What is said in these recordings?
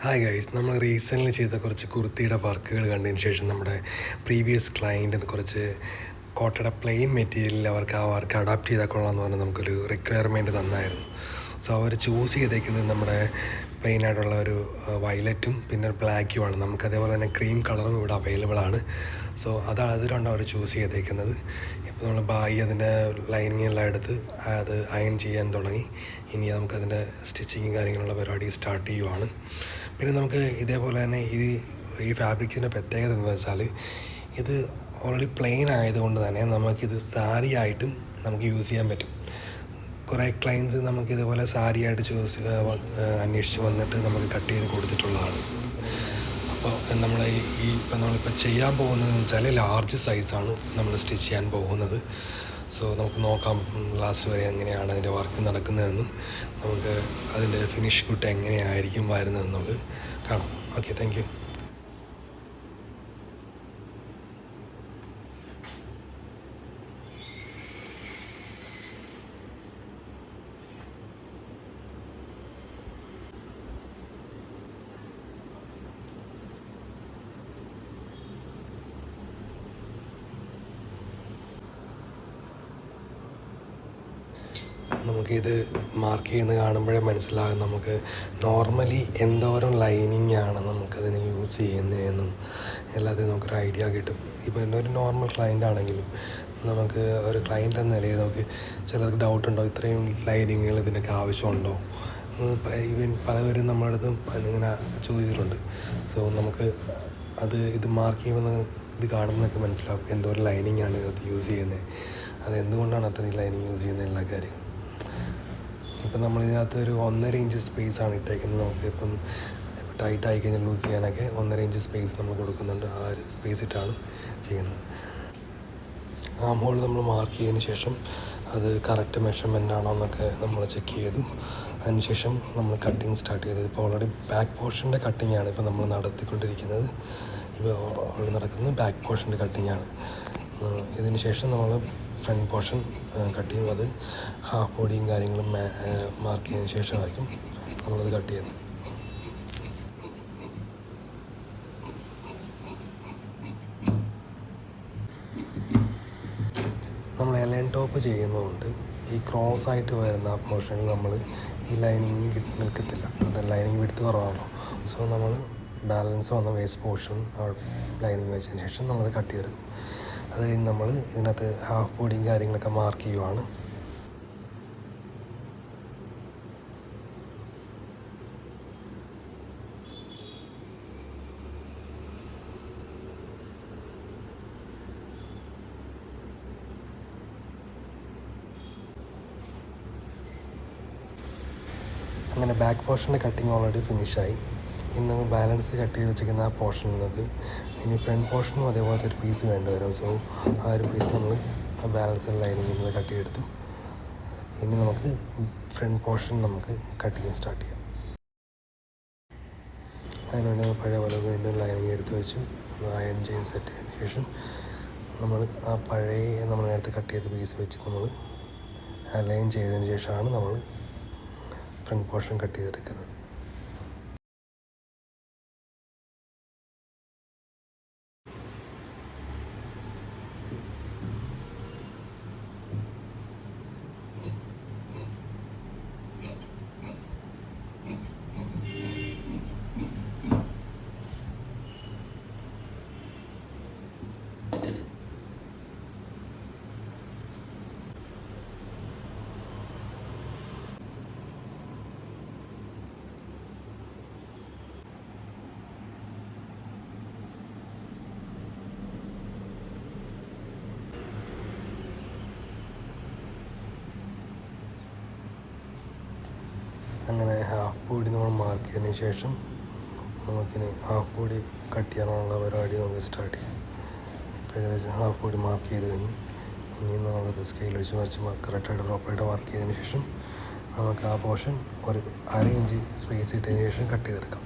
Hi guys, നമ്മൾ recently ചെയ്ത കുറച്ച് കുർത്തിയുടെ വർക്കുകൾ കണ്ടതിന് ശേഷം നമ്മുടെ പ്രീവിയസ് ക്ലയൻറ്റ് കുറച്ച് കോട്ടയുടെ പ്ലെയിൻ മെറ്റീരിയലിൽ അവർക്ക് ആ വർക്ക് അഡാപ്റ്റ് ചെയ്താൽ കൊള്ളാമെന്ന് പറഞ്ഞാൽ നമുക്കൊരു റിക്വയർമെൻറ്റ് തന്നായിരുന്നു. സോ അവർ ചൂസ് ചെയ്തേക്കുന്നത് നമ്മുടെ പ്ലെയിൻ ആയിട്ടുള്ള ഒരു വയലറ്റും പിന്നെ ബ്ലാക്കുമാണ്. നമുക്ക് അതേപോലെ തന്നെ ക്രീം കളറും ഇവിടെ അവൈലബിൾ ആണ്. സോ അതിലാണ് അവർ ചൂസ് ചെയ്തേക്കുന്നത്. ഇപ്പോൾ നമ്മൾ ബായി അതിൻ്റെ ലൈനിങ് എല്ലാം എടുത്ത് അത് അയൺ ചെയ്യാൻ തുടങ്ങി. ഇനി നമുക്കതിൻ്റെ സ്റ്റിച്ചിങ്ങും കാര്യങ്ങളുള്ള പരിപാടി സ്റ്റാർട്ട് ചെയ്യുവാണ്. പിന്നെ നമുക്ക് ഇതേപോലെ തന്നെ ഈ ഫാബ്രിക്കിൻ്റെ പ്രത്യേകത എന്താണെന്ന് വെച്ചാൽ ഇത് ഓൾറെഡി പ്ലെയിൻ ആയതുകൊണ്ട് തന്നെ നമുക്കിത് സാരി ആയിട്ടും നമുക്ക് യൂസ് ചെയ്യാൻ പറ്റും. കുറേ ക്ലയൻസ് നമുക്കിതുപോലെ സാരി ആയിട്ട് അന്വേഷിച്ച് വന്നിട്ട് നമുക്ക് കട്ട് ചെയ്ത് കൊടുത്തിട്ടുള്ളതാണ്. അപ്പോൾ നമ്മളിപ്പോൾ ചെയ്യാൻ പോകുന്നതെന്ന് വെച്ചാൽ ലാർജ് സൈസാണ് നമ്മൾ സ്റ്റിച്ച് ചെയ്യാൻ പോകുന്നത്. സോ നമുക്ക് നോക്കാം ലാസ്റ്റ് വരെ എങ്ങനെയാണ് അതിൻ്റെ വർക്ക് നടക്കുന്നതെന്നും നമുക്ക് അതിൻ്റെ ഫിനിഷ് കുട്ട് എങ്ങനെയായിരിക്കും വരുന്നതെന്നുള്ളത് കാണാം. Okay, thank you. നമുക്കിത് മാർക്ക് ചെയ്യുന്നത് കാണുമ്പോഴേ മനസ്സിലാകും നമുക്ക് നോർമലി എന്തോരം ലൈനിങ് ആണ് നമുക്കതിന് യൂസ് ചെയ്യുന്നതെന്നും എല്ലാത്തിനും നമുക്കൊരു ഐഡിയ കിട്ടും. ഇപ്പോൾ എൻ്റെ ഒരു നോർമൽ ക്ലയൻ്റ് ആണെങ്കിലും നമുക്ക് ഒരു ക്ലയൻ്റ് എന്ന നിലയിൽ നമുക്ക് ചിലർക്ക് ഡൗട്ട് ഉണ്ടോ, ഇത്രയും ലൈനിങ്ങുകൾ ഇതിനൊക്കെ ആവശ്യമുണ്ടോ? ഈവൻ പലവരും നമ്മുടെ അടുത്ത് ഇങ്ങനെ ചോദിച്ചിട്ടുണ്ട്. സോ നമുക്ക് ഇത് മാർക്ക് ചെയ്യുമ്പോൾ ഇത് കാണുന്നതൊക്കെ മനസ്സിലാവും എന്തോരം ലൈനിങ് ആണ് ഇതിനകത്ത് യൂസ് ചെയ്യുന്നത്, അത് എന്തുകൊണ്ടാണ് അത്രയും ലൈനിങ് യൂസ് ചെയ്യുന്നത്, എല്ലാ കാര്യങ്ങളും. ഇപ്പം നമ്മളിതിനകത്ത് ഒരു 1.5 ഇഞ്ച് സ്പേസാണ് ഇട്ടേക്കുന്നത്. നമുക്ക് ഇപ്പം ടൈറ്റ് ആയി കഴിഞ്ഞാൽ ലൂസ് ചെയ്യാനൊക്കെ 1.5 ഇഞ്ച് സ്പേസ് നമ്മൾ കൊടുക്കുന്നുണ്ട്. ആ ഒരു സ്പേസ് ഇട്ടാണ് ചെയ്യുന്നത്. ആ ഹോൾ നമ്മൾ മാർക്ക് ചെയ്തതിന് ശേഷം അത് കറക്റ്റ് മെഷർമെൻ്റ് ആണോ എന്നൊക്കെ നമ്മൾ ചെക്ക് ചെയ്തു. അതിനുശേഷം നമ്മൾ കട്ടിങ് സ്റ്റാർട്ട് ചെയ്തത്. ഇപ്പോൾ ഓൾറെഡി ബാക്ക് പോർഷൻ്റെ കട്ടിങ്ങാണ് ഇപ്പോൾ നമ്മൾ നടത്തിക്കൊണ്ടിരിക്കുന്നത്. ഇപ്പോൾ നടക്കുന്നത് ബാക്ക് പോർഷൻ്റെ കട്ടിങ്ങാണ്. ഇതിന് ശേഷം നമ്മൾ ഫ്രണ്ട് പോർഷൻ കട്ട് ചെയ്യും. അത് ഹാഫ് ബോഡിയും കാര്യങ്ങളും മാർക്ക് ചെയ്തതിന് ശേഷമായിരിക്കും നമ്മളത് കട്ട് ചെയ്യുന്നത്. നമ്മൾ എലൈൻ ടോപ്പ് ചെയ്യുന്നതുകൊണ്ട് ഈ ക്രോസ് ആയിട്ട് വരുന്ന പോർഷനിൽ നമ്മൾ ഈ ലൈനിങ് നിൽക്കത്തില്ല. അത് ലൈനിങ് വിടുത്ത് കുറവാണല്ലോ. സോ നമ്മൾ ബാലൻസ് വന്ന വേസ്റ്റ് പോർഷൻ ലൈനിങ് വെച്ചതിന് ശേഷം നമ്മളത് കട്ട് ചെയ്തെടുക്കും. അത് കഴിഞ്ഞ് നമ്മൾ ഇതിനകത്ത് ഹാഫ് ബോഡിയും കാര്യങ്ങളൊക്കെ മാർക്ക് ചെയ്യുവാണ്. അങ്ങനെ ബാക്ക് പോർഷൻ്റെ കട്ടിങ് ഓൾറെഡി ഫിനിഷായി. ഇനി നമ്മൾ ബാലൻസ് കട്ട് ചെയ്ത് വെച്ചിരിക്കുന്ന ആ പോർഷനിൽ ഇനി ഫ്രണ്ട് പോർഷനും അതേപോലത്തെ ഒരു പീസ് വേണ്ടി വരും. സോ ആ ഒരു പീസ് നമ്മൾ ബാലൻസ് ലൈനിങ്ങിൽ നിന്ന് കട്ട് ചെയ്തെടുത്തു. ഇനി നമുക്ക് ഫ്രണ്ട് പോർഷൻ നമുക്ക് കട്ടിങ് സ്റ്റാർട്ട് ചെയ്യാം. അതിനുവേണ്ടി പഴയ പോലെ വീണ്ടും ലൈനിങ് എടുത്ത് വെച്ച് അയൺ ചെയ്ത് സെറ്റ് ചെയ്തതിന് ശേഷം നമ്മൾ ആ നമ്മൾ നേരത്തെ കട്ട് ചെയ്ത പീസ് വെച്ച് നമ്മൾ അലൈൻ ചെയ്തതിന് ശേഷമാണ് നമ്മൾ ഫ്രണ്ട് പോർഷൻ കട്ട് ചെയ്തെടുക്കുന്നത്. അങ്ങനെ ഹാഫ് ബോഡി നമ്മൾ മാർക്ക് ചെയ്തതിന് ശേഷം നമുക്കിനി ഹാഫ് ബോഡി കട്ട് ചെയ്യാനുള്ള പരിപാടി നമുക്ക് സ്റ്റാർട്ട് ചെയ്യാം. ഇപ്പോൾ ഏകദേശം ഹാഫ് ബോഡി മാർക്ക് ചെയ്ത് കഴിഞ്ഞു. ഇനി നമുക്കത് സ്കെയിൽ വെച്ച് മറിച്ച് കറക്റ്റായിട്ട് പ്രോപ്പറായിട്ട് മാർക്ക് ചെയ്തതിന് ശേഷം നമുക്ക് ആ പോർഷൻ ഒരു 1/2 ഇഞ്ച് സ്പേസ് ഇട്ടതിന് ശേഷം കട്ട് ചെയ്തെടുക്കാം.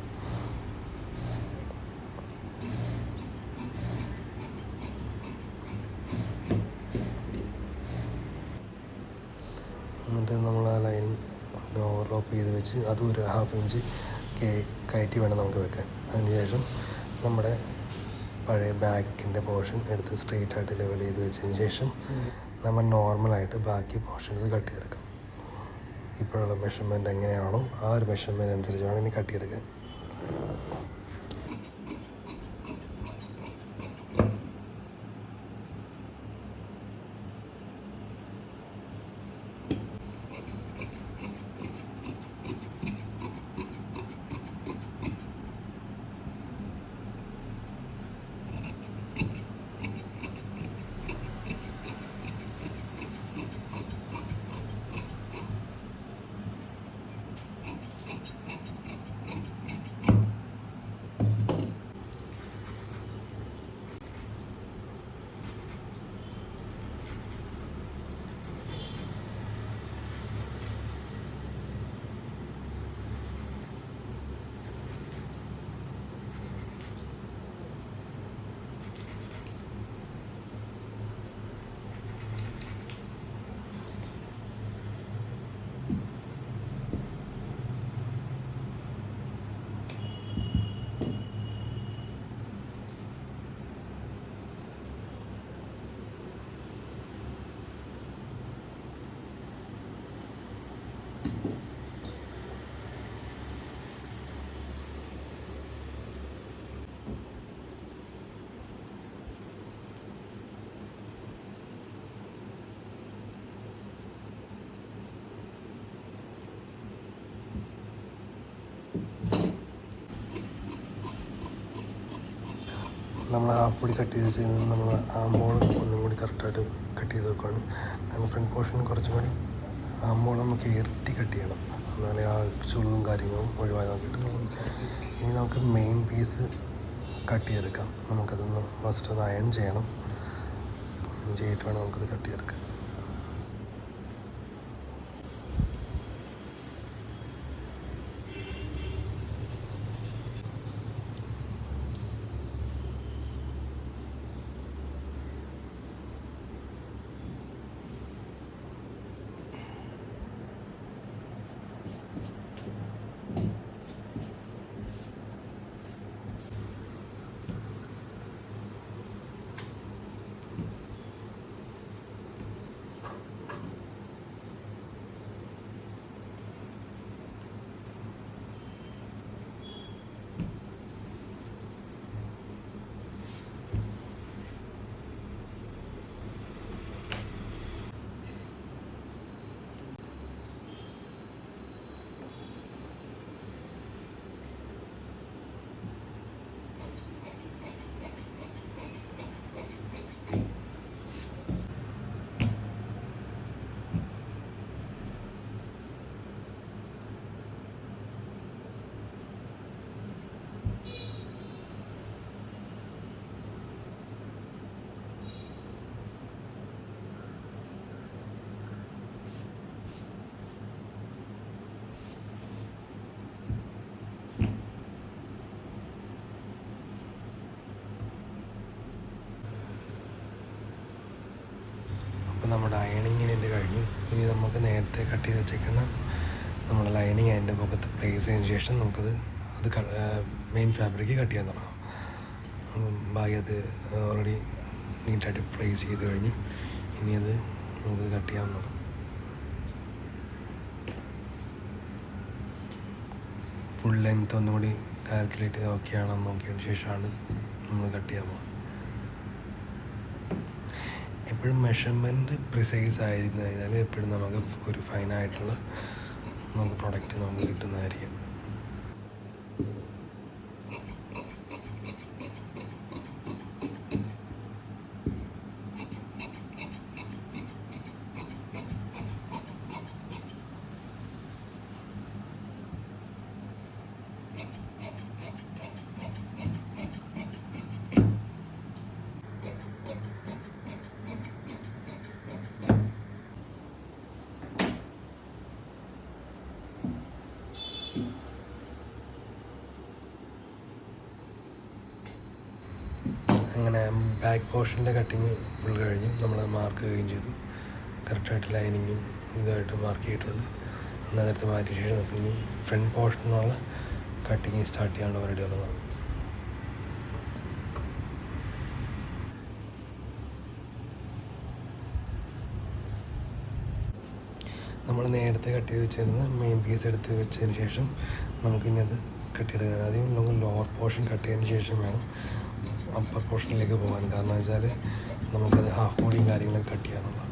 എന്നിട്ട് നമ്മൾ ആ ലൈനിങ് ഓവർലോപ്പ് ചെയ്ത് വെച്ച് അതും ഒരു 1/2 ഇഞ്ച് കയറ്റി വേണം നമുക്ക് വെക്കാൻ. അതിനുശേഷം നമ്മുടെ പഴയ ബാക്കിൻ്റെ പോർഷൻ എടുത്ത് സ്ട്രെയിറ്റ് ആയിട്ട് ലെവൽ ചെയ്ത് വെച്ചതിന് ശേഷം നമ്മൾ നോർമലായിട്ട് ബാക്കി പോർഷൻസ് കട്ട് ചെയ്തെടുക്കാം. ഇപ്പോഴുള്ള മെഷർമെൻറ്റ് എങ്ങനെയാണോ ആ ഒരു മെഷർമെൻറ്റ് അനുസരിച്ച് വേണം ഇനി കട്ട് ചെയ്തെടുക്കാൻ. നമ്മൾ ഹാഫ് ബോഡി കട്ട് ചെയ്ത് വെച്ചതിൽ നമ്മൾ ആംബോൾ ഒന്നും കൂടി കറക്റ്റായിട്ട് കട്ട് ചെയ്ത് വെക്കുകയാണ്. കാരണം ഫ്രണ്ട് പോർഷൻ കുറച്ചും കൂടി ആംബോൾ നമുക്ക് ഇരട്ടി കട്ട് ചെയ്യണം, എന്നാലേ ആ ചുളിവും കാര്യങ്ങളും ഒഴിവായി നമുക്ക് കിട്ടുന്നുള്ളൂ. ഇനി നമുക്ക് മെയിൻ പീസ് കട്ട് ചെയ്തെടുക്കാം. നമുക്കതൊന്ന് ഫസ്റ്റ് ഒന്ന് അയൺ ചെയ്യണം. അയൺ ചെയ്തിട്ട് വേണം നമുക്കത് കട്ട് ചെയ്തെടുക്കാം. അപ്പോൾ നമ്മുടെ അയണിങ് അതിൻ്റെ കഴിഞ്ഞു. ഇനി നമുക്ക് നേരത്തെ കട്ട് ചെയ്ത് വെച്ചേക്കുന്ന നമ്മുടെ ലൈനിങ് അതിൻ്റെ മുഖത്ത് പ്ലേസ് ചെയ്തതിന് ശേഷം നമുക്കത് മെയിൻ ഫാബ്രിക് കട്ട് ചെയ്യാൻ തുടങ്ങാം. ബാക്കി അത് ഓൾറെഡി നീറ്റായിട്ട് പ്ലേസ് ചെയ്ത് കഴിഞ്ഞു. ഇനി അത് നമുക്ക് കട്ട് ചെയ്യാവുന്നതാണ്. ഫുൾ ലെങ്ത് ഒന്നും കൂടി കാൽക്കുലേറ്റ് ഓക്കെയാണെന്ന് നോക്കിയതിന് ശേഷമാണ് നമ്മൾ കട്ട് ചെയ്യാൻ പോകുന്നത്. എപ്പോഴും മെഷർമെൻറ്റ് പ്രിസൈസ് ആയിരുന്നു കഴിഞ്ഞാൽ എപ്പോഴും നമുക്ക് ഒരു ഫൈനായിട്ടുള്ള നമുക്ക് പ്രൊഡക്റ്റ് നമുക്ക് കിട്ടുന്നതായിരിക്കും. അങ്ങനെ ബാക്ക് പോർഷൻ്റെ കട്ടിങ് ഫുൾ കഴിഞ്ഞു. നമ്മൾ മാർക്ക് ചെയ്യുകയും ചെയ്തു. കറക്റ്റായിട്ട് ലൈനിങ്ങും ഇതായിട്ട് മാർക്ക് ചെയ്തിട്ടുണ്ട്. നേരത്തെ മാറ്റിയ ശേഷം നമുക്ക് ഇനി ഫ്രണ്ട് പോർഷനുള്ള കട്ടിങ് സ്റ്റാർട്ട് ചെയ്യാനുള്ള പരിപാടി വന്നത്. നമ്മൾ നേരത്തെ കട്ട് ചെയ്ത് വെച്ചിരുന്ന മെയിൻ പീസ് എടുത്ത് വെച്ചതിന് ശേഷം നമുക്കിനി അത് കട്ട് ചെയ്തെടുക്കാൻ. ആദ്യം നമുക്ക് ലോവർ പോർഷൻ കട്ട് ചെയ്തതിന് ശേഷം വേണം അപ്പർ പോർഷനിലേക്ക് പോകാൻ. കാരണം വെച്ചാൽ നമുക്കത് ഹാഫ് ബോഡിയും കാര്യങ്ങളൊക്കെ കട്ട് ചെയ്യാനുള്ളതാണ്.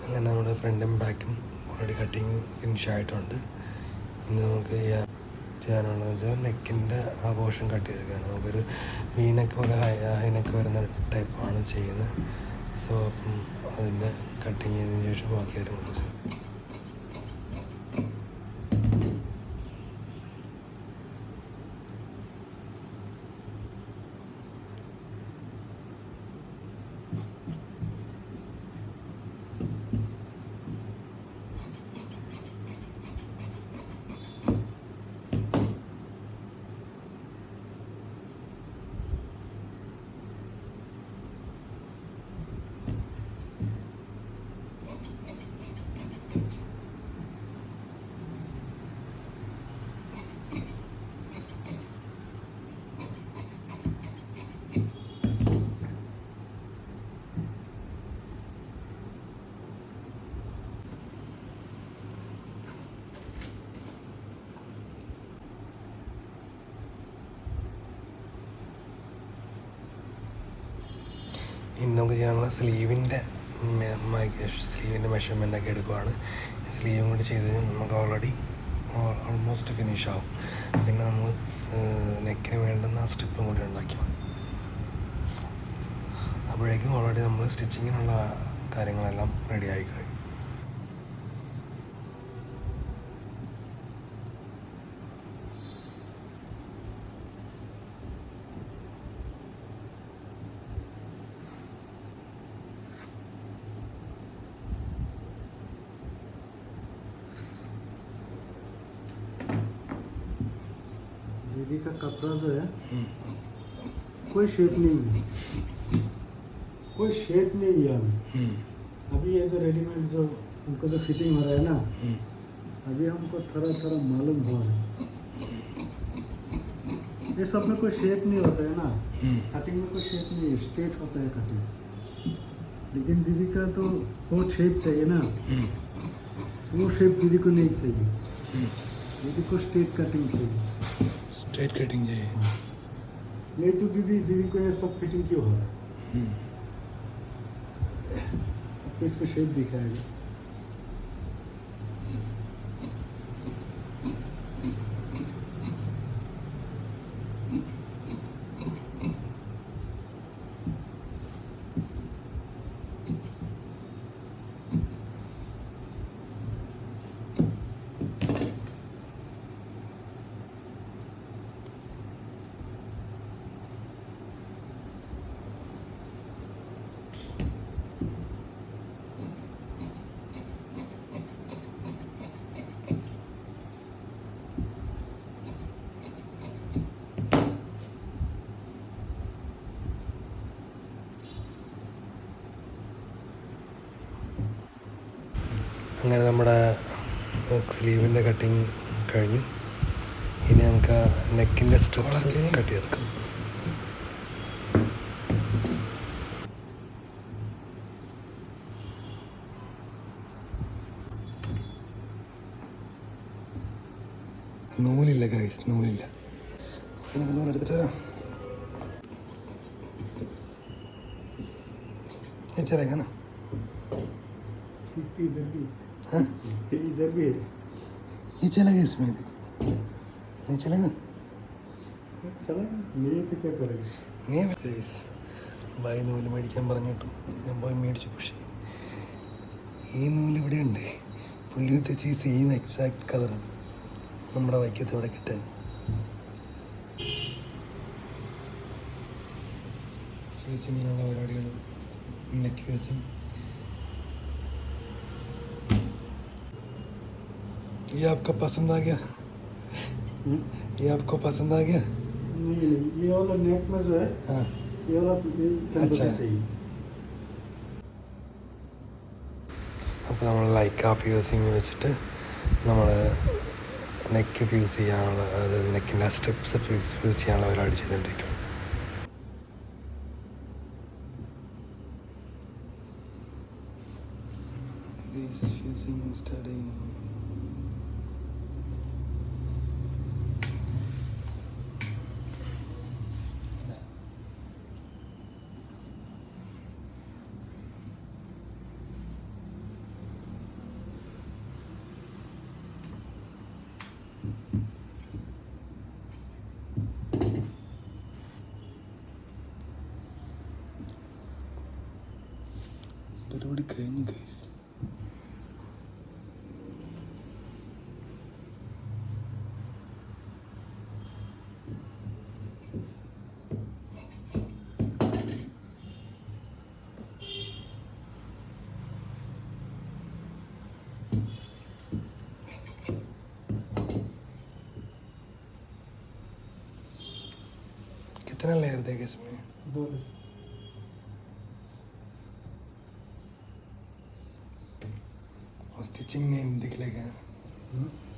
അങ്ങനെ നമ്മുടെ ഫ്രണ്ടും ബാക്കും ഓൾറെഡി കട്ടിങ് ഫിനിഷ് ആയിട്ടുണ്ട്. ഇനി നമുക്ക് ചെയ്യാനുള്ളത് വെച്ചാൽ നെക്കിൻ്റെ ആ പോർഷൻ കട്ട് ചെയ്തെടുക്കുകയാണ്. നമുക്കൊരു വീനക്ക് പോലെ ഹൈനെക്ക് വരുന്ന ടൈപ്പാണ് ചെയ്യുന്നത്. സോ അപ്പം അതിൻ്റെ കട്ടിങ് ചെയ്തതിന് ശേഷം ബാക്കി കാര്യങ്ങൾ ചെയ്യും. ഇനി നമുക്ക് ചെയ്യാനുള്ള സ്ലീവിൻ്റെ മെഷർമെൻ്റൊക്കെ എടുക്കുവാണ്. സ്ലീവും കൂടി ചെയ്ത് കഴിഞ്ഞാൽ നമുക്ക് ഓൾമോസ്റ്റ് ഫിനിഷ് ആവും. പിന്നെ നമ്മൾ നെക്കിന് വേണ്ടുന്ന ആ സ്ട്രിപ്പും കൂടി ഉണ്ടാക്കിയാൽ മതി. അപ്പോഴേക്കും ഓൾറെഡി നമ്മൾ സ്റ്റിച്ചിങ്ങിനുള്ള കാര്യങ്ങളെല്ലാം റെഡി ആയി കഴിയും. दीदी का कपड़ा जो है कोई शेप नहीं है, कोई शेप नहीं दिया हमें। अभी ये जो रेडीमेड जो उनको जो फिटिंग हो रहा है ना, अभी हमको थोड़ा थोड़ा मालूम हुआ है। ये सब में कोई शेप नहीं होता है ना, कटिंग में कोई शेप नहीं है, स्ट्रेट होता है कटिंग। लेकिन दीदी का तो बहुत शेप चाहिए ना, वो शेप दीदी को नहीं चाहिए। दीदी को स्ट्रेट कटिंग चाहिए। स्ट्रेट कटिंग चाहिए। नहीं तो दीदी को ये सब फिटिंग क्यों हो रहा है? इस पे शेप दिखाएगा। അങ്ങനെ നമ്മുടെ സ്ലീവിൻ്റെ കട്ടിങ് കഴിഞ്ഞു. ഇനി നമുക്ക് നമുക്ക് നെക്കിൻ്റെ സ്ട്രിപ്സ് കട്ട് ചെയ്തെടുക്കാം. നൂലില്ല ഗൈസ്, നൂലില്ല. നമുക്ക് നൂലെടുത്തിട്ട് വരാം. चलेगा ना? इधर भी हाँ इधर भी है. ये चलेगा इसमें, देखो नहीं चलेगा. चलेगा नहीं तो क्या करेगा. नहीं गैस, ഭായി നൂല് മേടിക്കാൻ പറഞ്ഞിട്ടു ഞാൻ പോയി മേടിച്ചു. പക്ഷേ ഈ നൂല് ഇവിടെ ഉണ്ട്. പുള്ളി ഉദ്ദേശിച്ച് ഈ സെയിം എക്സാക്ട് കളറാണ് നമ്മുടെ വൈക്കത്ത് ഇവിടെ കിട്ടാൻ. ഫേസിങ്ങിനുള്ള പരിപാടികൾ, नेक फेसिंग. ये आपको पसंद आ गया? ये आपको पसंद आ गया? नहीं ये वाला नेक में जो है हाँ ये वाला अच्छा चाहिए. അപ്പോൾ നമ്മൾ ലൈക്ക ഫ്യൂസിങ് വെച്ചിട്ട് നമ്മൾ നെക്ക് ഫ്യൂസ് ചെയ്യാനുള്ള, അതായത് നെക്കിൻ്റെ സ്ട്രിപ്സ് ഫ്യൂസ് ചെയ്യാനുള്ള പരിപാടി ചെയ്തുകൊണ്ടിരിക്കും. Fusing starting. പരിപാടി കഴിഞ്ഞു ഗൈസ്. कितना लेयर देगा इसमें? 2. और स्टिचिंग नहीं दिखेगा,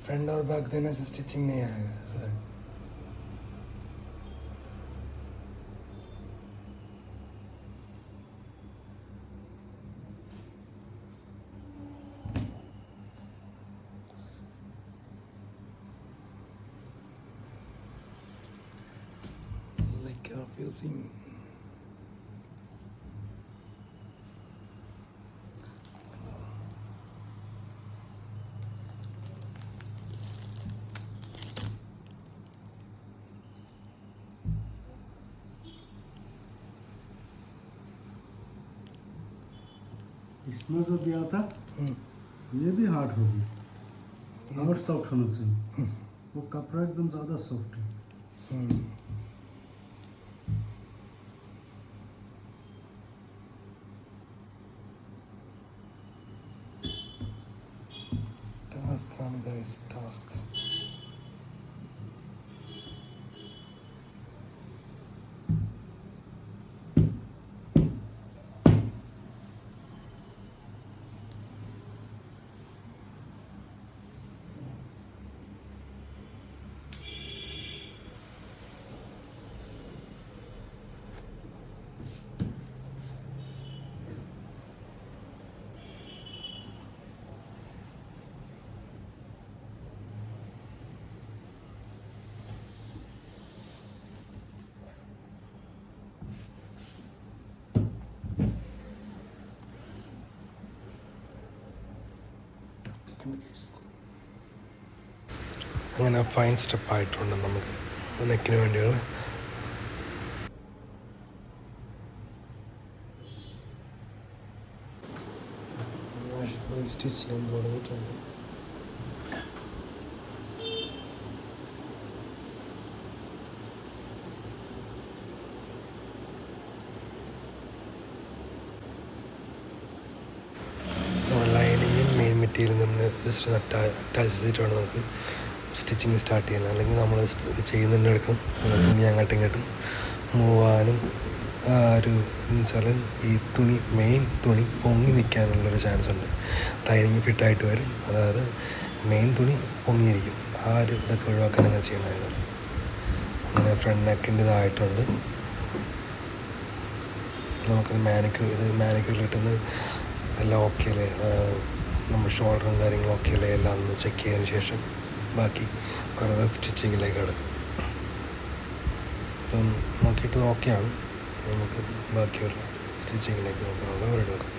फ्रंट और बैक देने से स्टिचिंग नहीं आएगा सर. Fusing. इसमें जो दिया था ये भी हार्ड होगी और सॉफ्ट होना चाहिए. वो कपड़ा एकदम ज़्यादा सॉफ्ट है. Task run guys, task. അങ്ങനെ ഫൈൻ സ്റ്റെപ്പ് ആയിട്ടുണ്ട് നമുക്ക് നെക്കിന് വേണ്ടിയുള്ള. സ്റ്റിച്ച് ചെയ്യാൻ തുടങ്ങിയിട്ടുണ്ട്. ലൈനിങ്ങും മെയിൻ മെറ്റീരിയലും നമ്മൾ ജസ്റ്റ് അറ്റാച്ച് ചെയ്തിട്ട് വേണം നമുക്ക് സ്റ്റിച്ചിങ് സ്റ്റാർട്ട് ചെയ്യാൻ. അല്ലെങ്കിൽ നമ്മൾ ചെയ്യുന്നതിൻ്റെ എടുക്കും തുണി അങ്ങോട്ടും ഇങ്ങോട്ടും മൂവാനും ഒരു എന്ന് വെച്ചാൽ ഈ തുണി മെയിൻ തുണി പൊങ്ങി നിൽക്കാനുള്ളൊരു ചാൻസ് ഉണ്ട്. ലൈനിങ് ഫിറ്റായിട്ട് വരും, അതായത് മെയിൻ തുണി പൊങ്ങിയിരിക്കും. ആ ഒരു ഇതൊക്കെ ഒഴിവാക്കാൻ അങ്ങനെ ചെയ്യണമായിരുന്നു. ഇങ്ങനെ ഫ്രണ്ട് നെക്കിൻ്റെ ഇതായിട്ടുണ്ട്. നമുക്കത് മാനിക്യൂർ കിട്ടുന്നത് എല്ലാം ഓക്കെ അല്ലേ, നമ്മുടെ ഷോൾഡറും കാര്യങ്ങളും ഓക്കെ അല്ലേ എല്ലാം ഒന്ന് ചെക്ക് ചെയ്തതിന് ശേഷം ബാക്കി ഫർദർ സ്റ്റിച്ചിങ്ങിലേക്ക് കിടക്കും. ഇപ്പം നോക്കിയിട്ട് ഓക്കെയാണ്, നമുക്ക് ബാക്കിയുള്ള സ്റ്റിച്ചിങ്ങിലേക്ക് നോക്കാനുള്ള അവരെടുക്കും.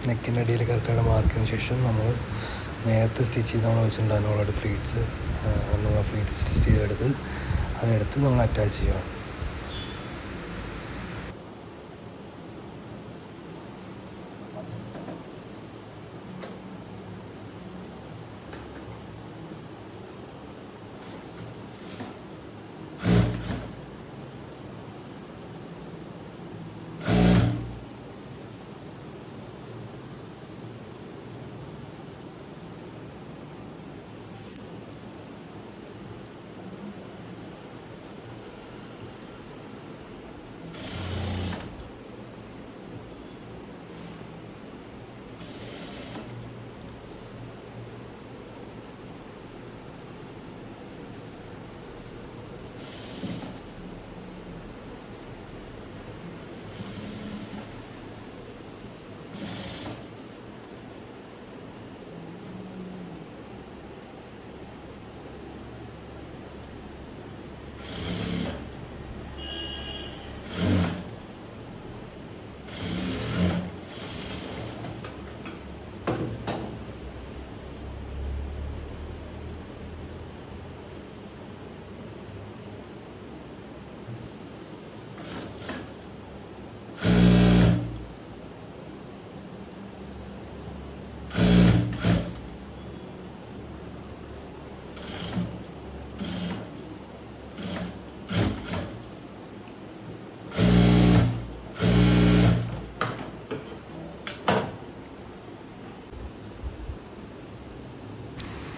നെക്കിൻ്റെ അടിയിൽ കറക്റ്റായിട്ട് മാർക്കിന് ശേഷം നമ്മൾ നേരത്തെ സ്റ്റിച്ച് ചെയ്ത് നമ്മൾ വെച്ചിട്ടുണ്ടായിരുന്നു ഓൾറെഡി ഫ്ലീറ്റ്സ്, നമ്മൾ ഫ്ലീറ്റ് സ്റ്റിച്ച് ചെയ്തെടുത്ത് അതെടുത്ത് നമ്മൾ അറ്റാച്ച് ചെയ്യുകയാണ്.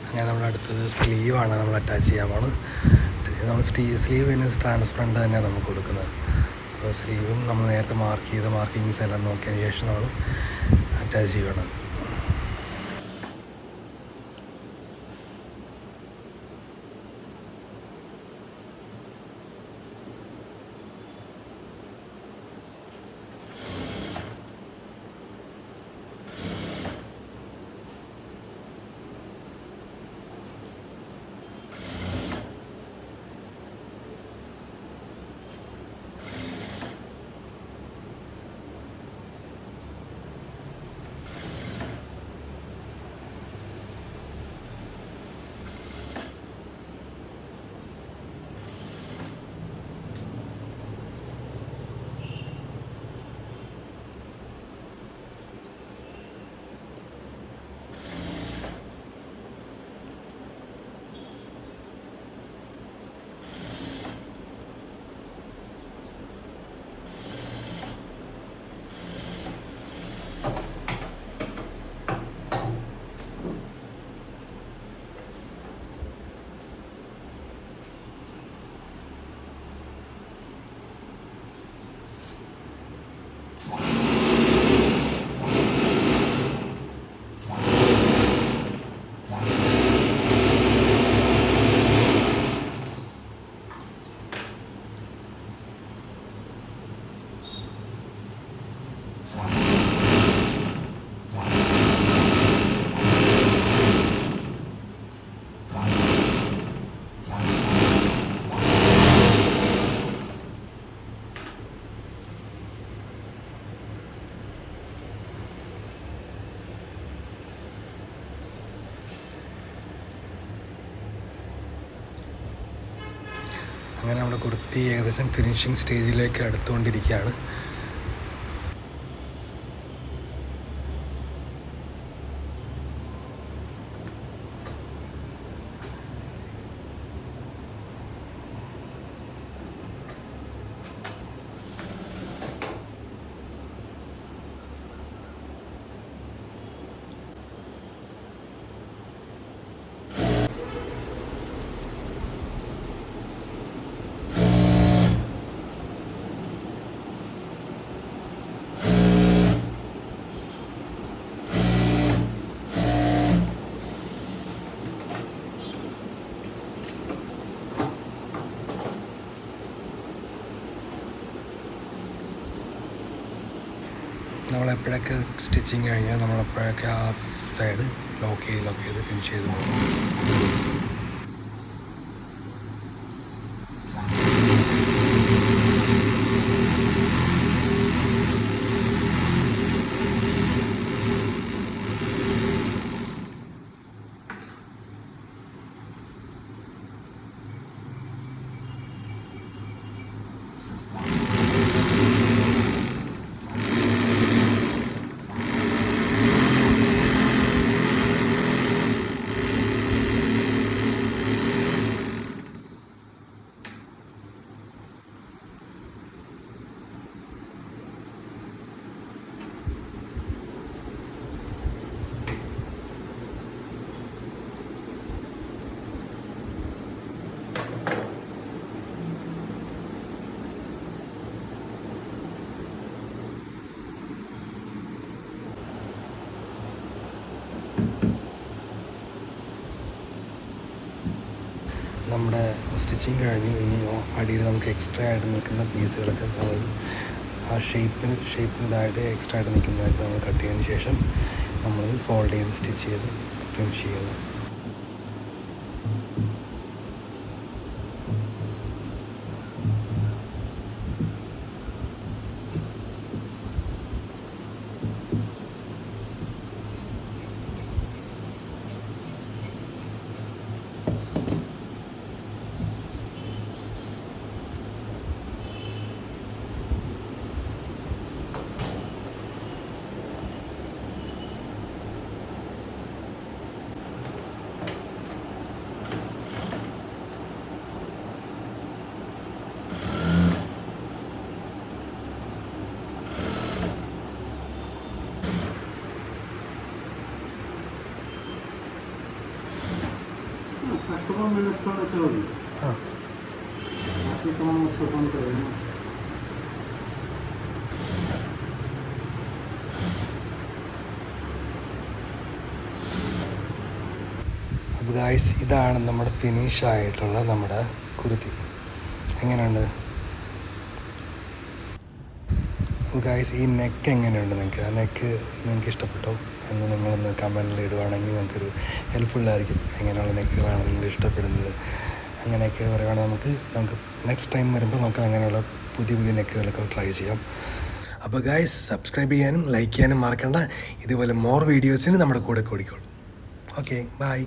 അങ്ങനെ നമ്മൾ അടുത്തത് സ്ലീവാണ് നമ്മൾ അറ്റാച്ച് ചെയ്യാൻ പോകുന്നത്. നമ്മൾ സ്ലീവ് പിന്നെ ട്രാൻസ്പെറൻറ്റ് തന്നെയാണ് നമുക്ക് കൊടുക്കുന്നത്. അപ്പോൾ സ്ലീവും നമ്മൾ നേരത്തെ മാർക്ക് ചെയ്ത മാർക്കിങ്സ് എല്ലാം നോക്കിയതിന് ശേഷം നമ്മൾ അറ്റാച്ച് ചെയ്യണം. അങ്ങനെ നമ്മുടെ കുർത്തി ഏകദേശം ഫിനിഷിങ് സ്റ്റേജിലേക്ക് അടുത്തുകൊണ്ടിരിക്കുകയാണ്. നമ്മളെപ്പോഴൊക്കെ സ്റ്റിച്ചിങ് കഴിഞ്ഞാൽ നമ്മളെപ്പോഴൊക്കെ ഹാഫ് സൈഡ് ലോക്ക് ചെയ്ത് ഫിനിഷ് ചെയ്ത് പോകും. നമ്മുടെ സ്റ്റിച്ചിങ് കഴിഞ്ഞു. ഇനി അടിയിൽ നമുക്ക് എക്സ്ട്രാ ആയിട്ട് നിൽക്കുന്ന പീസുകളൊക്കെ, അതായത് ആ ഷേപ്പിന് ഇതായിട്ട് എക്സ്ട്രാ ആയിട്ട് നിൽക്കുന്നതൊക്കെ നമ്മൾ കട്ട് ചെയ്തതിന് ശേഷം നമ്മൾ ഫോൾഡ് ചെയ്ത് സ്റ്റിച്ച് ചെയ്ത് ഫിനിഷ് ചെയ്യുന്നത്. कस्टमर मैनेज करने से होगी। हाँ, बाकी तमाम उससे कम करेगा। അപ്പോൾ ഗായ്സ്, ഇതാണ് നമ്മുടെ ഫിനിഷായിട്ടുള്ള നമ്മുടെ കുർത്തി. എങ്ങനെയുണ്ട്? അപ്പോൾ ഗായ്സ്, ഈ നെക്ക് എങ്ങനെയുണ്ട് നിങ്ങൾക്ക്? ആ നെക്ക് നിങ്ങൾക്ക് ഇഷ്ടപ്പെട്ടോ എന്ന് നിങ്ങളൊന്ന് കമൻറ്റിൽ ഇടുവാണെങ്കിൽ ഞങ്ങൾക്കൊരു ഹെൽപ്ഫുള്ളായിരിക്കും. എങ്ങനെയുള്ള നെക്കുകളാണ് നിങ്ങൾ ഇഷ്ടപ്പെടുന്നത് അങ്ങനെയൊക്കെ പറയുവാണെങ്കിൽ നമുക്ക് നെക്സ്റ്റ് ടൈം വരുമ്പോൾ നമുക്ക് അങ്ങനെയുള്ള പുതിയ നെക്കുകളൊക്കെ ട്രൈ ചെയ്യാം. അപ്പോൾ ഗായ്സ്, സബ്സ്ക്രൈബ് ചെയ്യാനും ലൈക്ക് ചെയ്യാനും മറക്കണ്ട. ഇതുപോലെ മോർ വീഡിയോസിന് നമ്മുടെ കൂടെ കൂടിക്കോളൂ. Okay, by.